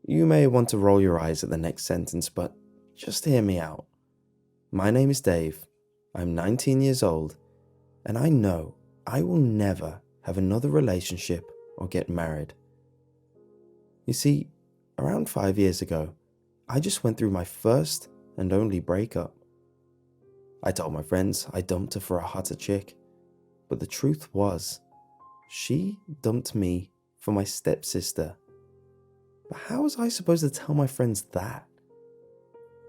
You may want to roll your eyes at the next sentence, but just hear me out. My name is Dave. I'm 19 years old, and I know I will never have another relationship or get married. You see, around 5 years ago, I just went through my first and only breakup. I told my friends I dumped her for a hotter chick, but the truth was, she dumped me for my stepsister. But how was I supposed to tell my friends that?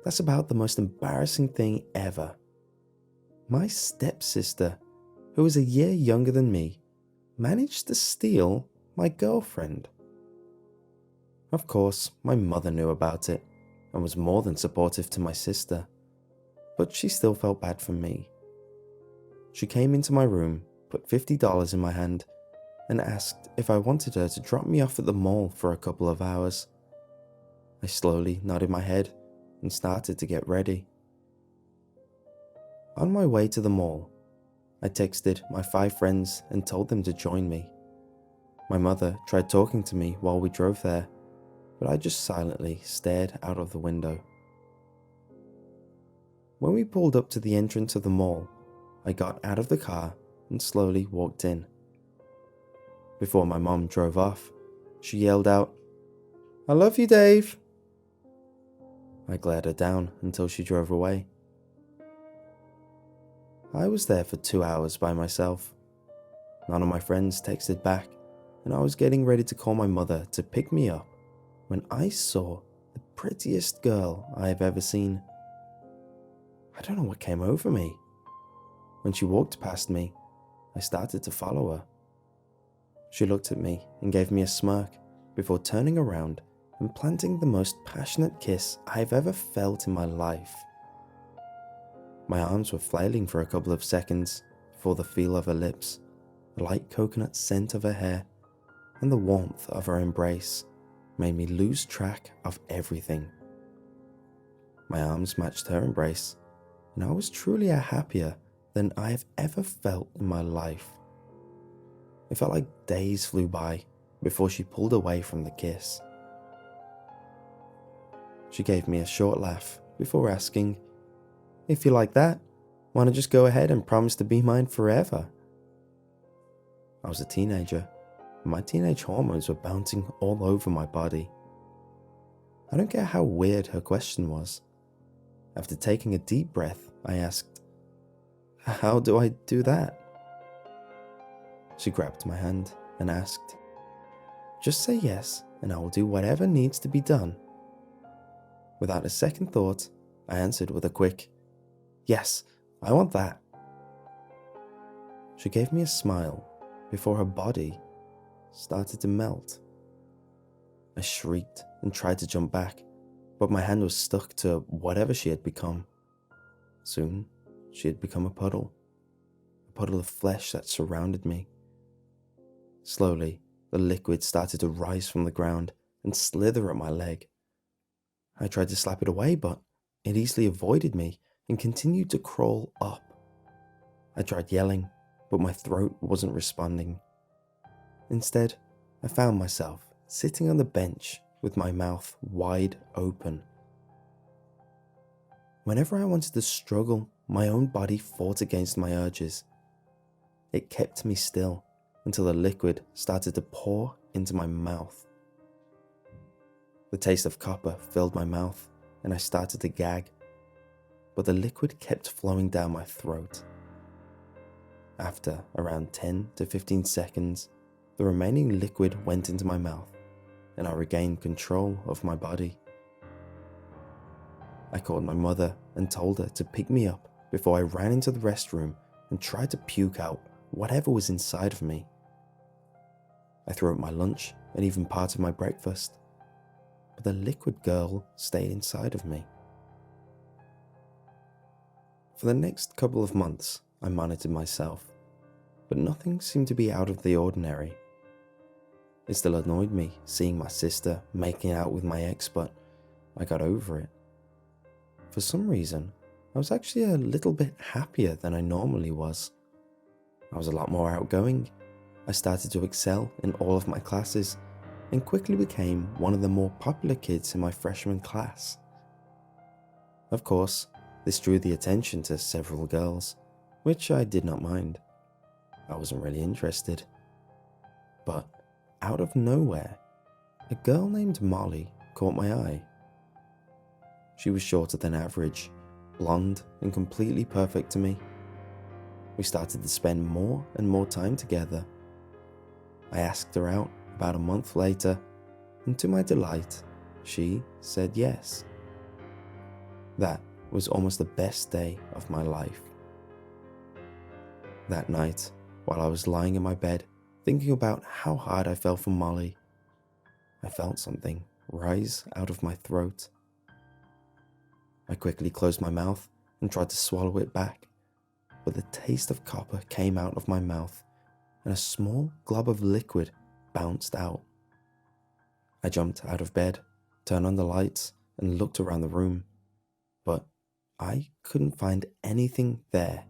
That's about the most embarrassing thing ever. My stepsister, who was a year younger than me, managed to steal my girlfriend. Of course, my mother knew about it and was more than supportive to my sister, but she still felt bad for me. She came into my room, put $50 in my hand, and asked if I wanted her to drop me off at the mall for a couple of hours. I slowly nodded my head and started to get ready. On my way to the mall, I texted my 5 friends and told them to join me. My mother tried talking to me while we drove there, but I just silently stared out of the window. When we pulled up to the entrance of the mall, I got out of the car and slowly walked in. Before my mom drove off, she yelled out, "I love you, Dave." I glared her down until she drove away. I was there for 2 hours by myself. None of my friends texted back, and I was getting ready to call my mother to pick me up when I saw the prettiest girl I have ever seen. I don't know what came over me. When she walked past me, I started to follow her. She looked at me and gave me a smirk before turning around and planting the most passionate kiss I've ever felt in my life. My arms were flailing for a couple of seconds before the feel of her lips, the light coconut scent of her hair, and the warmth of her embrace made me lose track of everything. My arms matched her embrace, and I was truly happier than I have ever felt in my life. It felt like days flew by before she pulled away from the kiss. She gave me a short laugh before asking, "If you like that, why not just go ahead and promise to be mine forever?" I was a teenager, and my teenage hormones were bouncing all over my body. I don't care how weird her question was. After taking a deep breath, I asked, "How do I do that?" She grabbed my hand and asked, "Just say yes, and I will do whatever needs to be done." Without a second thought, I answered with a quick, "Yes, I want that." She gave me a smile before her body started to melt. I shrieked and tried to jump back, but my hand was stuck to whatever she had become. Soon, she had become a puddle of flesh that surrounded me. Slowly, the liquid started to rise from the ground and slither at my leg. I tried to slap it away, but it easily avoided me and continued to crawl up. I tried yelling, but my throat wasn't responding. Instead, I found myself sitting on the bench with my mouth wide open. Whenever I wanted to struggle, my own body fought against my urges. It kept me still until the liquid started to pour into my mouth. The taste of copper filled my mouth and I started to gag, but the liquid kept flowing down my throat. After around 10 to 15 seconds, the remaining liquid went into my mouth and I regained control of my body. I called my mother and told her to pick me up before I ran into the restroom and tried to puke out whatever was inside of me. I threw up my lunch and even part of my breakfast, but the liquid girl stayed inside of me. For the next couple of months, I monitored myself, but nothing seemed to be out of the ordinary. It still annoyed me seeing my sister making out with my ex, but I got over it. For some reason, I was actually a little bit happier than I normally was. I was a lot more outgoing. I started to excel in all of my classes, and quickly became one of the more popular kids in my freshman class. Of course, this drew the attention to several girls, which I did not mind. I wasn't really interested. But out of nowhere, a girl named Molly caught my eye. She was shorter than average, blonde, and completely perfect to me. We started to spend more and more time together. I asked her out about a month later, and to my delight, she said yes. That was almost the best day of my life. That night, while I was lying in my bed, thinking about how hard I fell for Molly, I felt something rise out of my throat. I quickly closed my mouth and tried to swallow it back, but the taste of copper came out of my mouth and a small glob of liquid bounced out. I jumped out of bed, turned on the lights, and looked around the room, but I couldn't find anything there.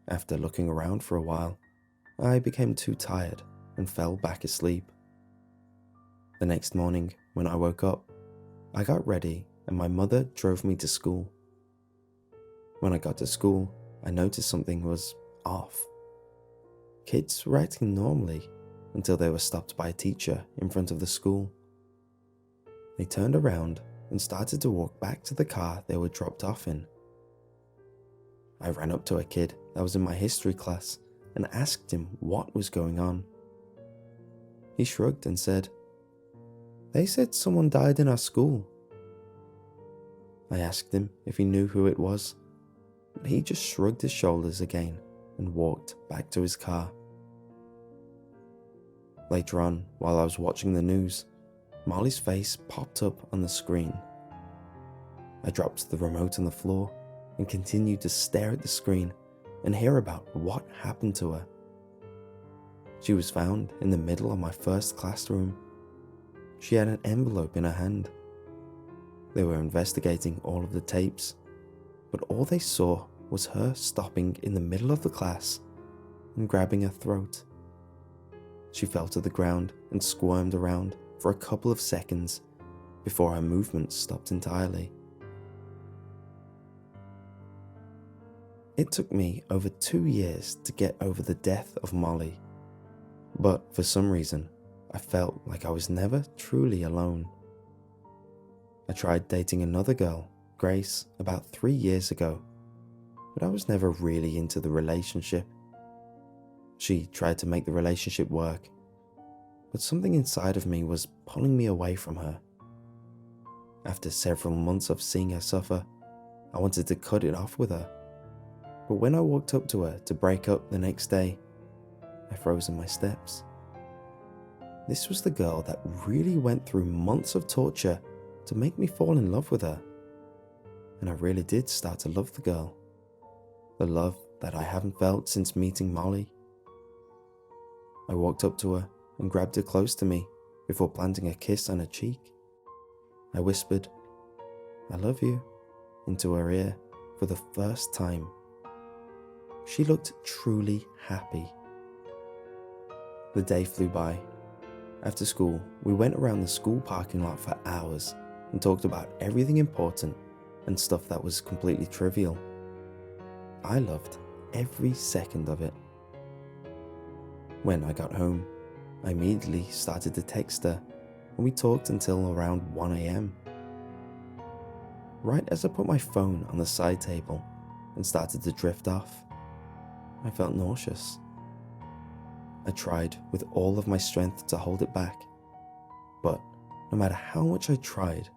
After looking around for a while, I became too tired and fell back asleep. The next morning, when I woke up, I got ready and my mother drove me to school. When I got to school, I noticed something was off. Kids were acting normally until they were stopped by a teacher in front of the school. They turned around and started to walk back to the car they were dropped off in. I ran up to a kid that was in my history class and asked him what was going on. He shrugged and said, "They said someone died in our school." I asked him if he knew who it was, but he just shrugged his shoulders again and walked back to his car. Later on, while I was watching the news, Molly's face popped up on the screen. I dropped the remote on the floor and continued to stare at the screen and hear about what happened to her. She was found in the middle of my first classroom. She had an envelope in her hand. They were investigating all of the tapes, but all they saw was her stopping in the middle of the class and grabbing her throat. She fell to the ground and squirmed around for a couple of seconds before her movements stopped entirely. It took me over 2 years to get over the death of Molly, but for some reason, I felt like I was never truly alone. I tried dating another girl, Grace, about 3 years ago, but I was never really into the relationship. She tried to make the relationship work, but something inside of me was pulling me away from her. After several months of seeing her suffer, I wanted to cut it off with her. But when I walked up to her to break up the next day, I froze in my steps. This was the girl that really went through months of torture to make me fall in love with her. And I really did start to love the girl. The love that I haven't felt since meeting Molly. I walked up to her and grabbed her close to me before planting a kiss on her cheek. I whispered, "I love you," into her ear for the first time. She looked truly happy. The day flew by. After school, we went around the school parking lot for hours and talked about everything important and stuff that was completely trivial. I loved every second of it. When I got home, I immediately started to text her and we talked until around 1 a.m. Right as I put my phone on the side table and started to drift off, I felt nauseous. I tried with all of my strength to hold it back, but no matter how much I tried,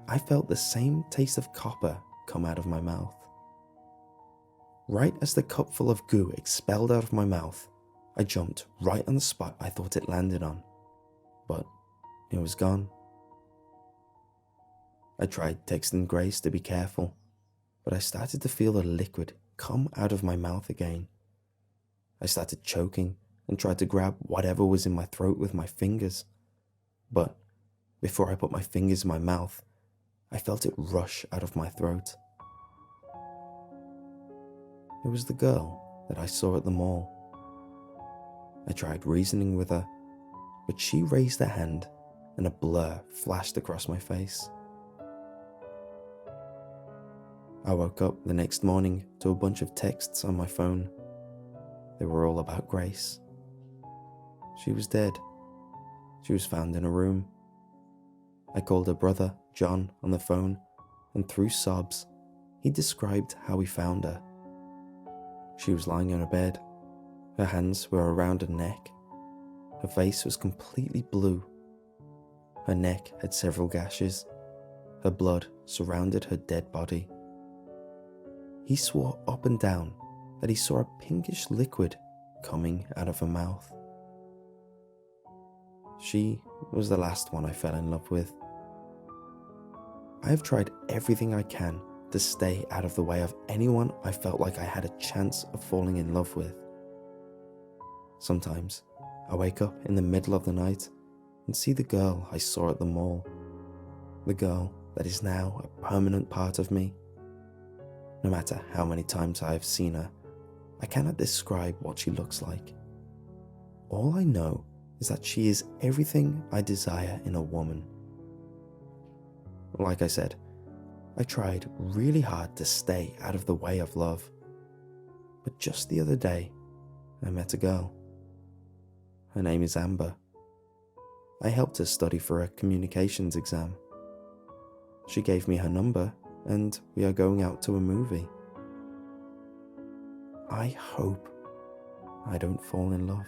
I felt the same taste of copper come out of my mouth. Right as the cup full of goo expelled out of my mouth, I jumped right on the spot I thought it landed on, but it was gone. I tried texting Grace to be careful, but I started to feel the liquid come out of my mouth again. I started choking and tried to grab whatever was in my throat with my fingers, but before I put my fingers in my mouth, I felt it rush out of my throat. It was the girl that I saw at the mall. I tried reasoning with her, but she raised her hand and a blur flashed across my face. I woke up the next morning to a bunch of texts on my phone. They were all about Grace. She was dead. She was found in a room. I called her brother, John, on the phone, and through sobs, he described how he found her. She was lying on a bed. Her hands were around her neck. Her face was completely blue. Her neck had several gashes. Her blood surrounded her dead body. He swore up and down that he saw a pinkish liquid coming out of her mouth. She was the last one I fell in love with. I have tried everything I can to stay out of the way of anyone I felt like I had a chance of falling in love with. Sometimes I wake up in the middle of the night and see the girl I saw at the mall, the girl that is now a permanent part of me. No matter how many times I have seen her, I cannot describe what she looks like. All I know is that she is everything I desire in a woman. Like I said, I tried really hard to stay out of the way of love, but just the other day, I met a girl. Her name is Amber. I helped her study for a communications exam. She gave me her number, and we are going out to a movie. I hope I don't fall in love.